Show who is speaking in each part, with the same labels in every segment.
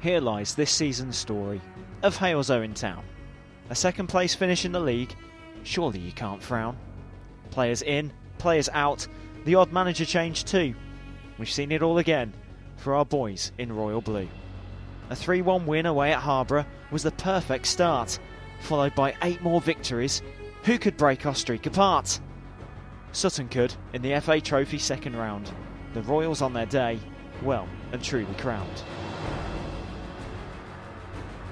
Speaker 1: here lies this season's story of Halesowen Town. A second place finish in the league, surely you can't frown. Players in, players out, the odd manager change too. We've seen it all again for our boys in Royal Blue. A 3-1 win away at Harborough was the perfect start, followed by 8 more victories. Who could break our streak apart? Sutton could in the FA Trophy second round. The Royals on their day, well and truly crowned.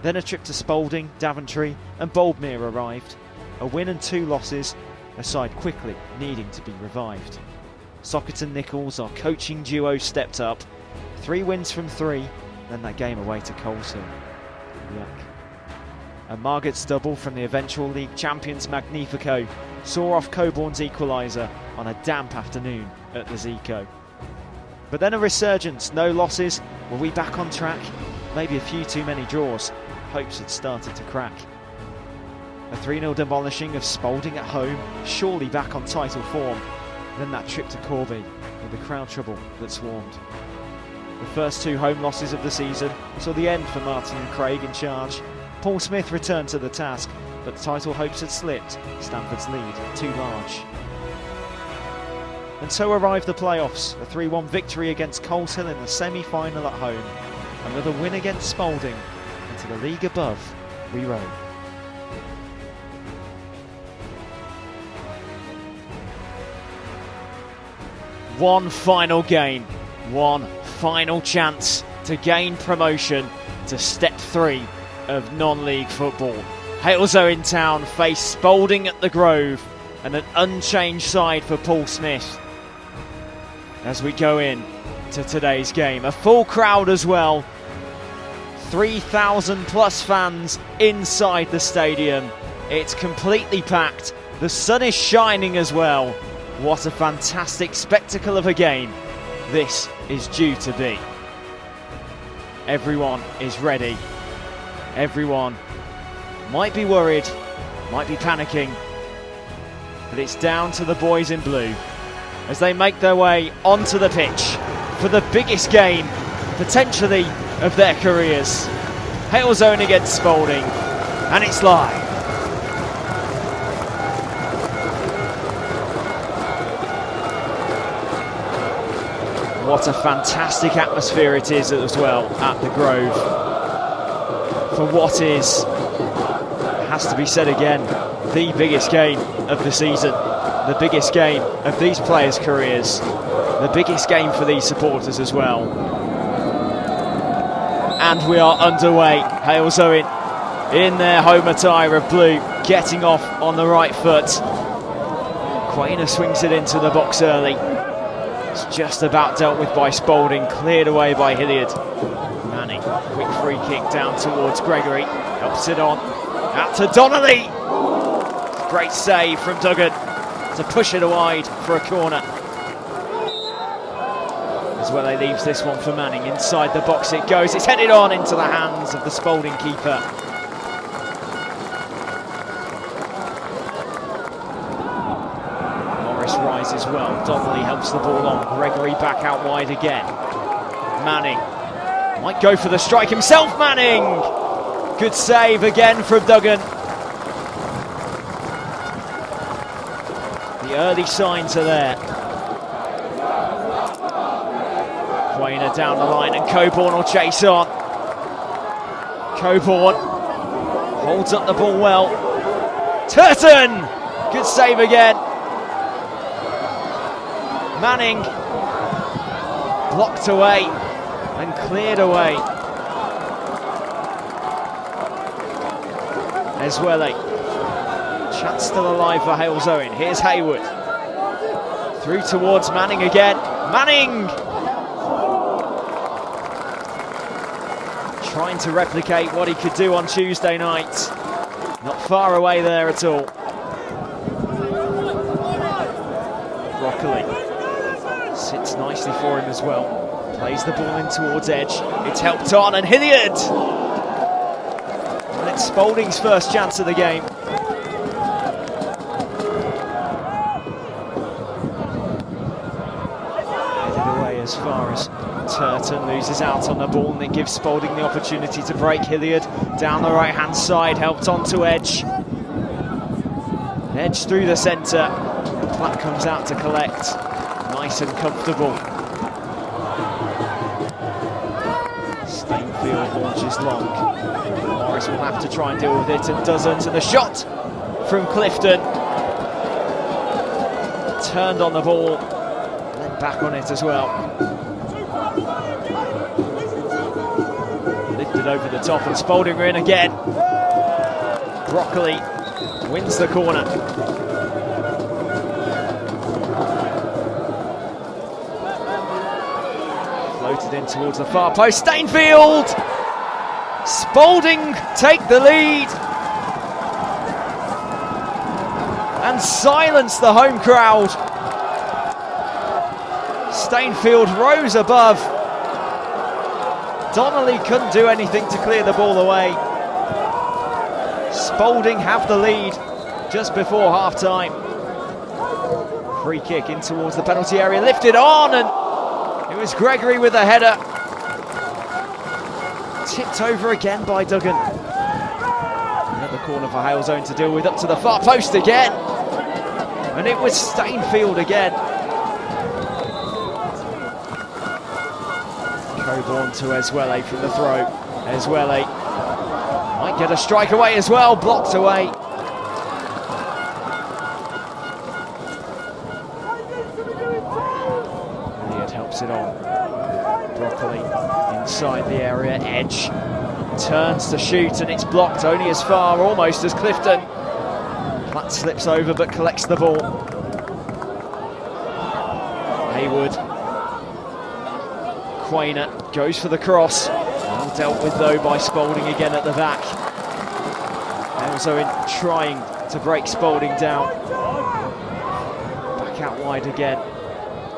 Speaker 1: Then a trip to Spalding, Daventry and Boldmere arrived. A win and 2 losses, a side quickly needing to be revived. Sockerton Nichols, our coaching duo, stepped up. 3 wins from 3, then that game away to Coleshill. Yuck. A Margaret's double from the eventual league champions Magnifico saw off Coburn's equaliser on a damp afternoon at the Zico. But then a resurgence, no losses. Were we back on track? Maybe a few too many draws. Hopes had started to crack. A 3-0 demolishing of Spalding at home, surely back on title form. Then that trip to Corby with the crowd trouble that swarmed. The first 2 home losses of the season saw the end for Martin and Craig in charge. Paul Smith returned to the task, but the title hopes had slipped, Stamford's lead too large. And so arrived the playoffs, a 3-1 victory against Coleshill in the semi-final at home. Another win against Spalding, and to the league above we roam. One final game, one final chance to gain promotion to Step 3 of non-league football. Halesowen Town face Spalding at the Grove, and an unchanged side for Paul Smith. As we go in to today's game, a full crowd as well. 3,000 plus fans inside the stadium. It's completely packed. The sun is shining as well. What a fantastic spectacle of a game this is due to be. Everyone is ready. Everyone might be worried, might be panicking, but it's down to the boys in blue as they make their way onto the pitch for the biggest game, potentially, of their careers. Halesowen against Spalding, and it's live. What a fantastic atmosphere it is as well at the Grove. For what is, has to be said again, the biggest game of the season, the biggest game of these players' careers, the biggest game for these supporters as well. And we are underway. Halesowen in their home attire of blue, getting off on the right foot. Quainer swings it into the box early. It's just about dealt with by Spalding, cleared away by Hilliard. Manning, quick free kick down towards Gregory, helps it on, out to Donnelly. Great save from Duggan to push it wide for a corner. As well, he leaves this one for Manning. Inside the box it goes, it's headed on into the hands of the Spalding keeper. Rises well, Donnelly helps the ball on, Gregory back out wide again. Manning might go for the strike himself, Manning! Good save again from Duggan. The early signs are there. Quainer down the line and Coburn will chase on. Coburn holds up the ball well. Turton! Good save again. Manning blocked away and cleared away. Eswele, chance still alive for Halesowen. Here's Hayward, through towards Manning again. Manning trying to replicate what he could do on Tuesday night. Not far away there at all. Broccoli sits nicely for him as well. Plays the ball in towards edge. It's helped on, and Hilliard! And it's Spalding's first chance of the game. Headed away as far as Turton loses out on the ball and it gives Spalding the opportunity to break. Hilliard down the right hand side, helped on to Edge. Edge through the centre. Platt comes out to collect. Nice and comfortable. Stainfield launches long. Morris will have to try and deal with it and doesn't. And the shot from Clifton. Turned on the ball, then back on it as well. Lifted over the top and Spalding are in again. Broccoli wins the corner. Floated in towards the far post. Stainfield! Spalding take the lead and silence the home crowd. Stainfield rose above. Donnelly couldn't do anything to clear the ball away. Spalding have the lead just before half-time. Free kick in towards the penalty area, lifted on, and it was Gregory with a header. Tipped over again by Duggan. Another corner for Halesowen to deal with, up to the far post again. And it was Stainfield again. Coburn to Eswele from the throw. Eswele might get a strike away as well, blocked away. Elliott helps it on. Broccoli inside the area, Edge turns to shoot and it's blocked only as far, almost as Clifton. Platt slips over but collects the ball. Hayward. Quainer goes for the cross. Well dealt with though by Spalding again at the back. Halesowen trying to break Spalding down. Back out wide again.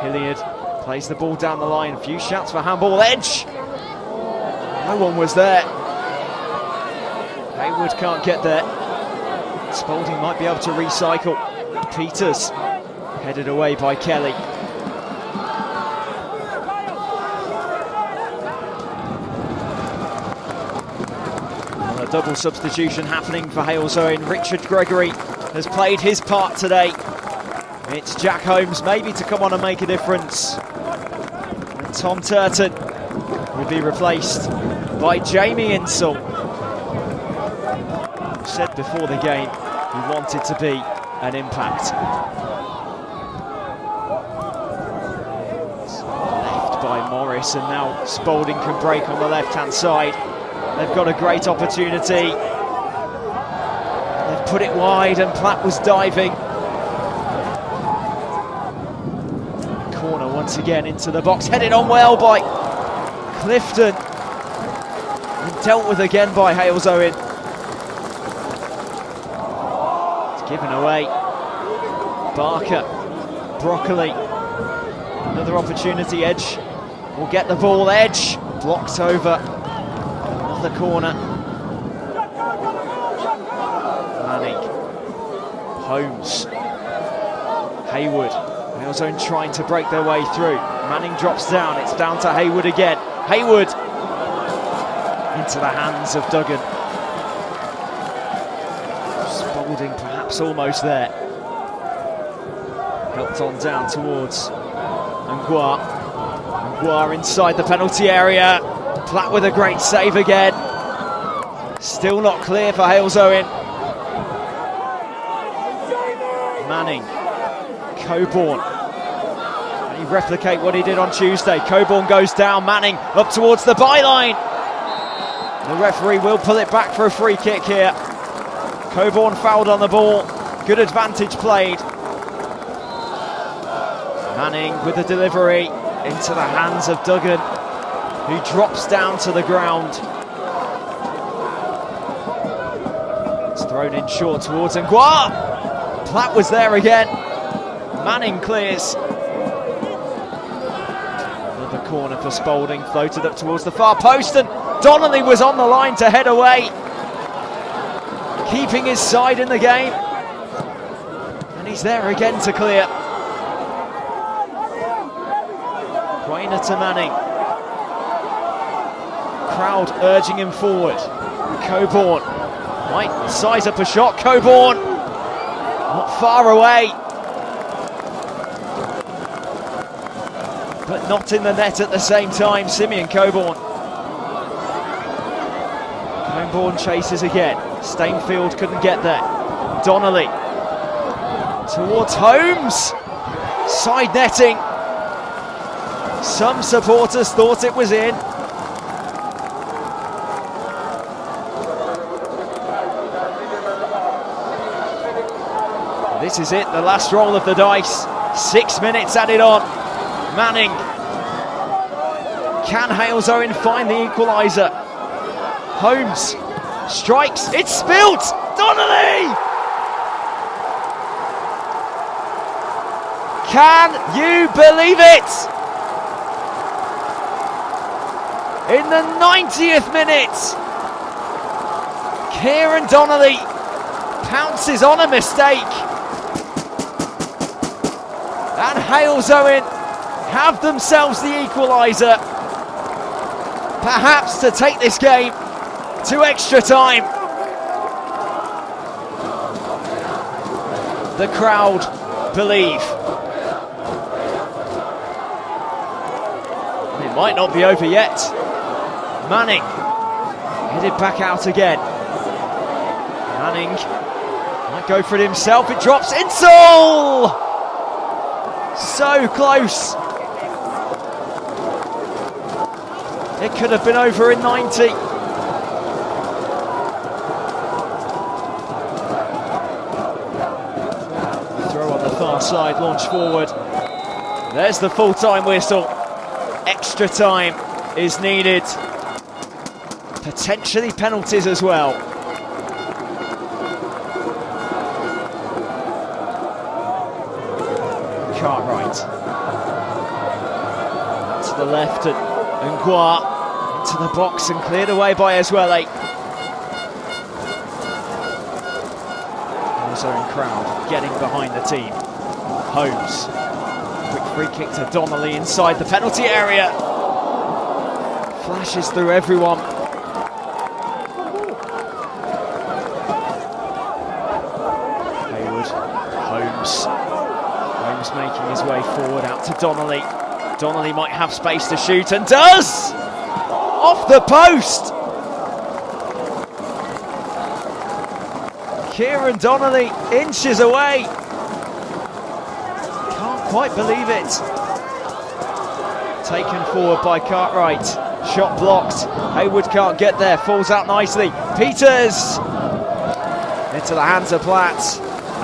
Speaker 1: Hilliard plays the ball down the line. A few shouts for handball. Edge. No one was there. Hayward can't get there. Spalding might be able to recycle. Peters headed away by Kelly. And a double substitution happening for Halesowen. Richard Gregory has played his part today. It's Jack Holmes maybe to come on and make a difference. And Tom Turton will be replaced by Jamie Insall. Said before the game he wanted to be an impact. Left by Morris, and now Spalding can break on the left-hand side. They've got a great opportunity. They've put it wide and Platt was diving. Corner once again into the box, headed on well by Clifton. And dealt with again by Halesowen. Given away. Barker, Broccoli, another opportunity. Edge will get the ball. Edge blocked over. Another corner. Manning, Holmes, Hayward. Halesowen trying to break their way through. Manning drops down. It's down to Hayward again. Hayward into the hands of Duggan. Spalding perhaps almost there. Helped on down towards Ngwa. Ngwa inside the penalty area. Platt with a great save again. Still not clear for Halesowen. Manning. Coburn. Can he replicate what he did on Tuesday? Coburn goes down. Manning up towards the byline. The referee will pull it back for a free kick here. Coburn fouled on the ball. Good advantage played. Manning with the delivery into the hands of Duggan, who drops down to the ground. It's thrown in short towards Ngwa. Platt was there again. Manning clears. Another corner for Spalding, floated up towards the far post, and Donnelly was on the line to head away, keeping his side in the game. And he's there again to clear. Quainer to Manning. crowd urging him forward. Coburn might size up a shot. Coburn not far away, but not in the net at the same time. Simeon Coburn. Coburn chases again. Stainfield couldn't get there. Donnelly towards Holmes. Side netting. Some supporters thought it was in. This is it, the last roll of the dice. 6 minutes added on. Manning. Can Halesowen find the equaliser? Holmes strikes. It's spilt. Donnelly! Can you believe it? In the 90th minute, Kieran Donnelly pounces on a mistake. And Halesowen have themselves the equaliser. Perhaps to take this game to extra time. The crowd believe. It might not be over yet. Manning headed back out again. Manning might go for it himself. It drops. Insole! So close. It could have been over in 90. Throw on the far side, launch forward. There's the full-time whistle. Extra time is needed. Potentially penalties as well. Cartwright. To the left and Ngwa into the box and cleared away by Eswele. Halesowen crowd getting behind the team. Holmes. Quick free kick to Donnelly inside the penalty area. Flashes through everyone. Hayward. Holmes. Holmes making his way forward out to Donnelly. Donnelly might have space to shoot and does! Off the post! Kieran Donnelly inches away. Can't quite believe it. Taken forward by Cartwright. Shot blocked. Hayward can't get there. Falls out nicely. Peters! Into the hands of Platt.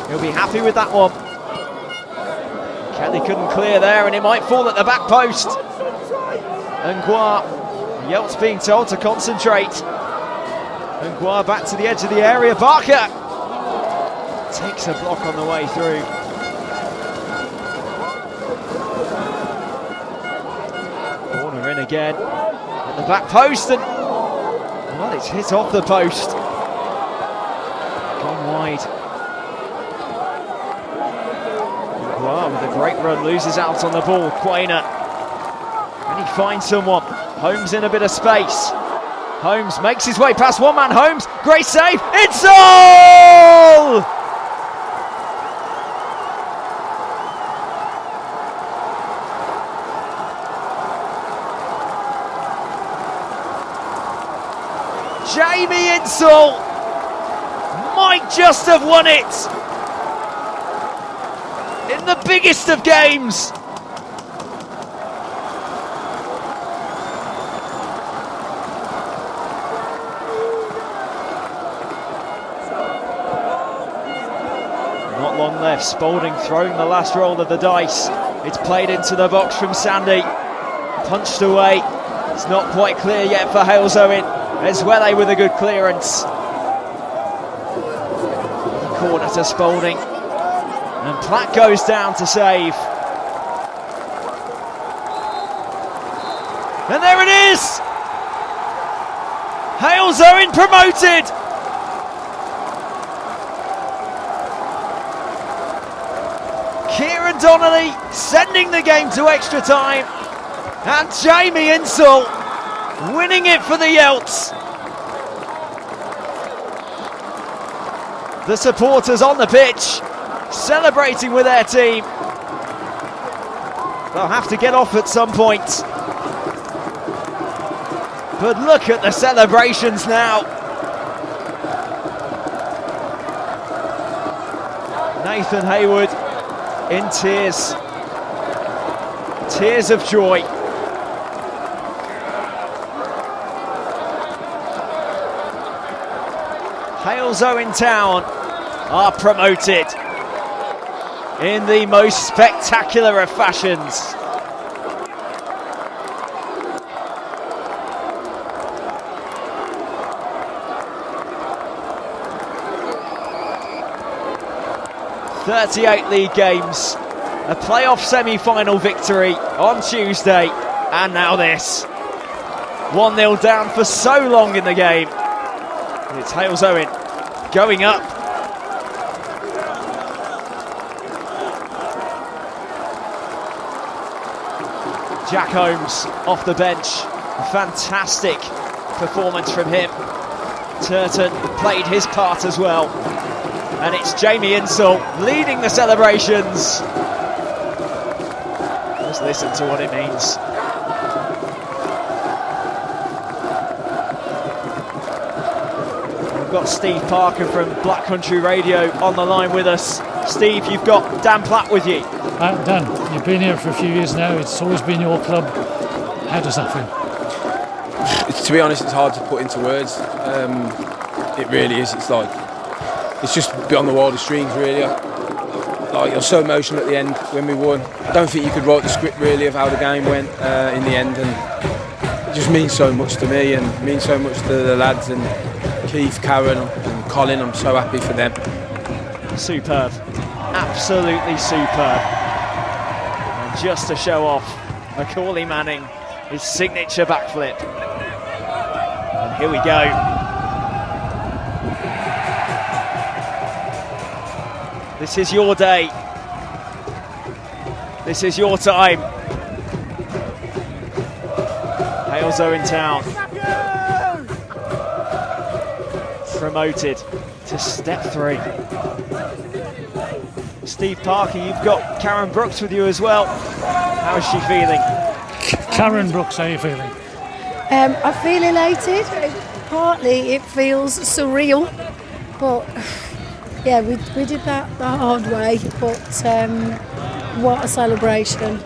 Speaker 1: He'll be happy with that one. Kelly couldn't clear there and it might fall at the back post. Ngwa. Yeltz being told to concentrate. Ngwa back to the edge of the area. Barker takes a block on the way through. Corner in again. At the back post and well, it's hit off the post. Gone wide. With a great run, loses out on the ball. Quainer. And he finds someone. Holmes in a bit of space. Holmes makes his way past one man. Holmes, great save. It's all! Jamie Insole might just have won it. In the biggest of games. Not long left. Spalding throwing the last roll of the dice. It's played into the box from Sandy. Punched away. It's not quite clear yet for Halesowen. Eswele with a good clearance. Corner to Spalding. And Platt goes down to save. And there it is! Halesowen promoted! Kieran Donnelly sending the game to extra time. And Jamie Insole winning it for the Yeltz. The supporters on the pitch, celebrating with their team. They'll have to get off at some point. But look at the celebrations now. Nathan Hayward in tears. Tears of joy. Halesowen Town are promoted in the most spectacular of fashions. "38 league games, a playoff semi-final victory on Tuesday, and now this. 1-0 down for so long in the game. It's Halesowen going up. Jack Holmes off the bench. A fantastic performance from him. Turton played his part as well. And it's Jamie Insall leading the celebrations. Just listen to what it means. We've got Steve Parker from Black Country Radio on the line with us. Steve, you've got Dan Platt with you.
Speaker 2: Dan, you've been here for a few years now. It's always been your club. How does that feel?
Speaker 3: To be honest, it's hard to put into words. It really is. It's just beyond the wildest dreams, really. I was so emotional at the end when we won. I don't think you could write the script really of how the game went in the end, and it just means so much to me and means so much to the lads and Keith, Karen and Colin. I'm so happy for them.
Speaker 1: Superb, absolutely superb. And just to show off Macaulay Manning, his signature backflip. And here we go. This is your day. This is your time. Halesowen Town promoted to Step 3. Steve Parker, you've got Karen Brooks with you as well. How is she feeling?
Speaker 2: Karen Brooks, how are you feeling?
Speaker 4: I feel elated. Partly it feels surreal, but yeah, we did that the hard way. But what a celebration!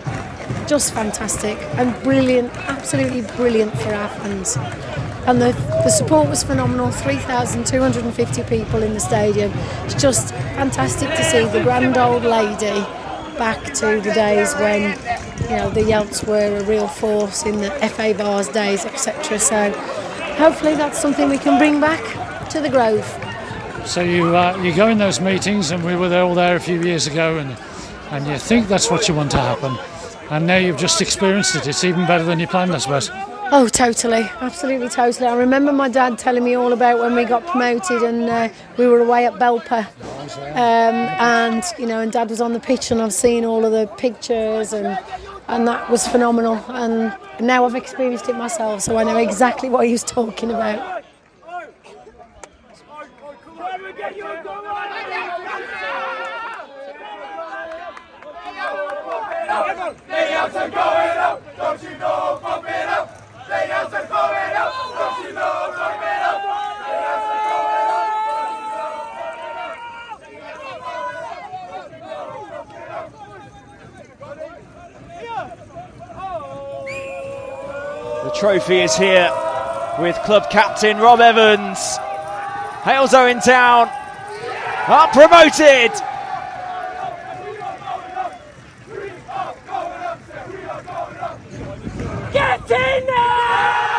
Speaker 4: Just fantastic and brilliant, absolutely brilliant for our fans. And the support was phenomenal. 3,250 people in the stadium. It's just fantastic to see the grand old lady back to the days when, you know, the Yeltz were a real force in the FA Vars days, etc. So hopefully that's something we can bring back to the Grove.
Speaker 2: So you go in those meetings, and we were all there a few years ago, and you think that's what you want to happen, and now you've just experienced it. It's even better than you planned, I suppose.
Speaker 4: Oh, totally, absolutely, totally. I remember my dad telling me all about when we got promoted, and we were away at Belper, and you know, and Dad was on the pitch, and I've seen all of the pictures, and that was phenomenal. And now I've experienced it myself, so I know exactly what he was talking about.
Speaker 1: The trophy is here with club captain Rob Evans. Halesowen Town are promoted.
Speaker 5: Get in there!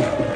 Speaker 3: it.